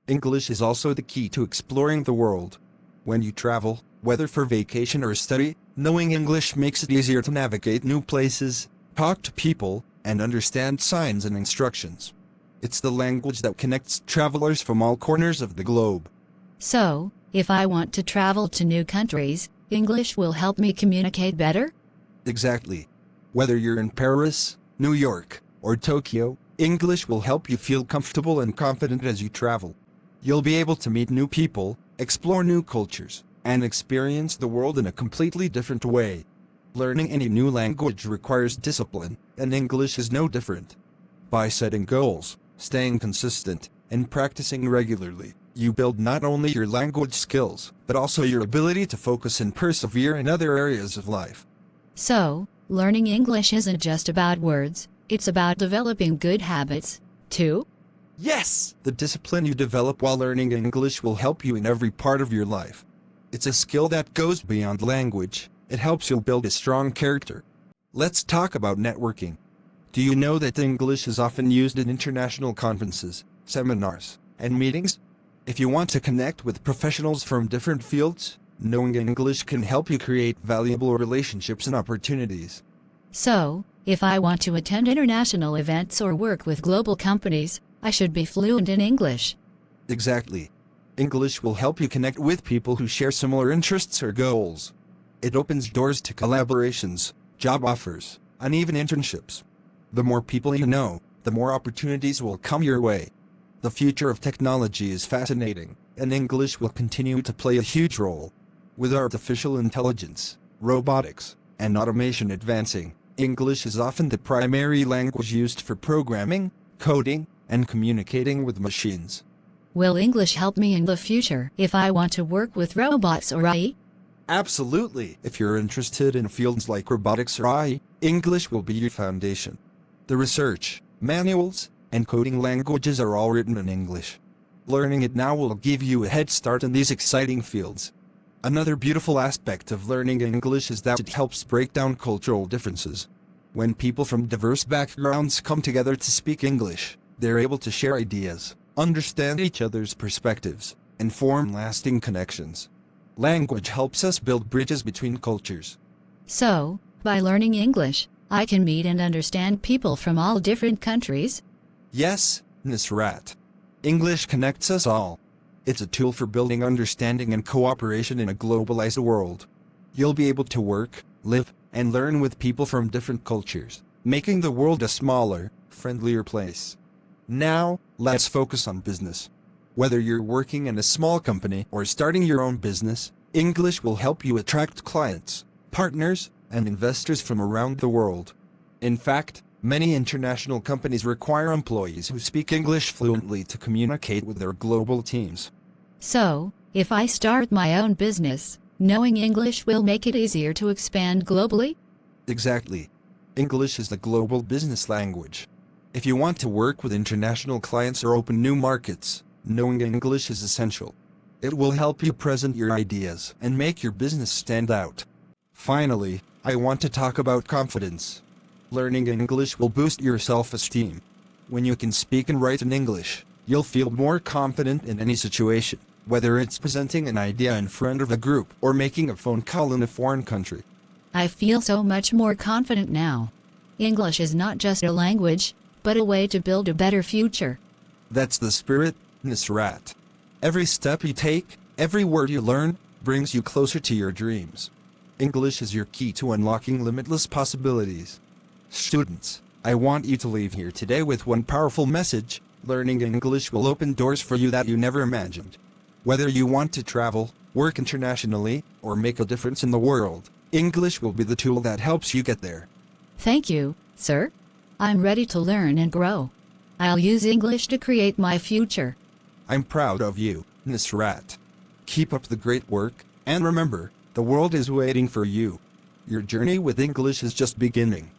English is also the key to exploring the world. When you travel, whether for vacation or study, knowing English makes it easier to navigate new places, talk to people, and understand signs and instructions. It's the language that connects travelers from all corners of the globe. So, if I want to travel to new countries, English will help me communicate better? Exactly. Whether you're in Paris, New York, or Tokyo, English will help you feel comfortable and confident as you travel. You'll be able to meet new people, explore new cultures, and experience the world in a completely different way. Learning any new language requires discipline, and English is no different. By setting goals, staying consistent, and practicing regularly, you build not only your language skills, but also your ability to focus and persevere in other areas of life. So, learning English isn't just about words, it's about developing good habits, too? Yes! The discipline you develop while learning English will help you in every part of your life. It's a skill that goes beyond language. It helps you build a strong character. Let's talk about networking. Do you know that English is often used in international conferences, seminars, and meetings? If you want to connect with professionals from different fields, knowing English can help you create valuable relationships and opportunities. So, if I want to attend international events or work with global companies, I should be fluent in English. Exactly. English will help you connect with people who share similar interests or goals. It opens doors to collaborations, job offers, and even internships. The more people you know, the more opportunities will come your way. The future of technology is fascinating, and English will continue to play a huge role. With artificial intelligence, robotics, and automation advancing, English is often the primary language used for programming, coding, and communicating with machines. Will English help me in the future if I want to work with robots or AI? Absolutely! If you're interested in fields like robotics or AI, English will be your foundation. The research, manuals, and coding languages are all written in English. Learning it now will give you a head start in these exciting fields. Another beautiful aspect of learning English is that it helps break down cultural differences. When people from diverse backgrounds come together to speak English, they're able to share ideas, understand each other's perspectives, and form lasting connections. Language helps us build bridges between cultures. So, by learning English, I can meet and understand people from all different countries? Yes, Nusrat. English connects us all. It's a tool for building understanding and cooperation in a globalized world. You'll be able to work, live, and learn with people from different cultures, making the world a smaller, friendlier place. Now, let's focus on business. Whether you're working in a small company or starting your own business, English will help you attract clients, partners, and investors from around the world. In fact, many international companies require employees who speak English fluently to communicate with their global teams. So, if I start my own business, knowing English will make it easier to expand globally? Exactly. English is the global business language. If you want to work with international clients or open new markets, knowing English is essential. It will help you present your ideas and make your business stand out. Finally, I want to talk about confidence. Learning English will boost your self-esteem. When you can speak and write in English, you'll feel more confident in any situation, whether it's presenting an idea in front of a group or making a phone call in a foreign country. I feel so much more confident now. English is not just a language, but a way to build a better future. That's the spirit, Nusrat. Every step you take, every word you learn, brings you closer to your dreams. English is your key to unlocking limitless possibilities. Students, I want you to leave here today with one powerful message. Learning English will open doors for you that you never imagined. Whether you want to travel, work internationally, or make a difference in the world, English will be the tool that helps you get there. Thank you, sir. I'm ready to learn and grow. I'll use English to create my future. I'm proud of you, Nusrat. Keep up the great work, and remember, the world is waiting for you. Your journey with English is just beginning.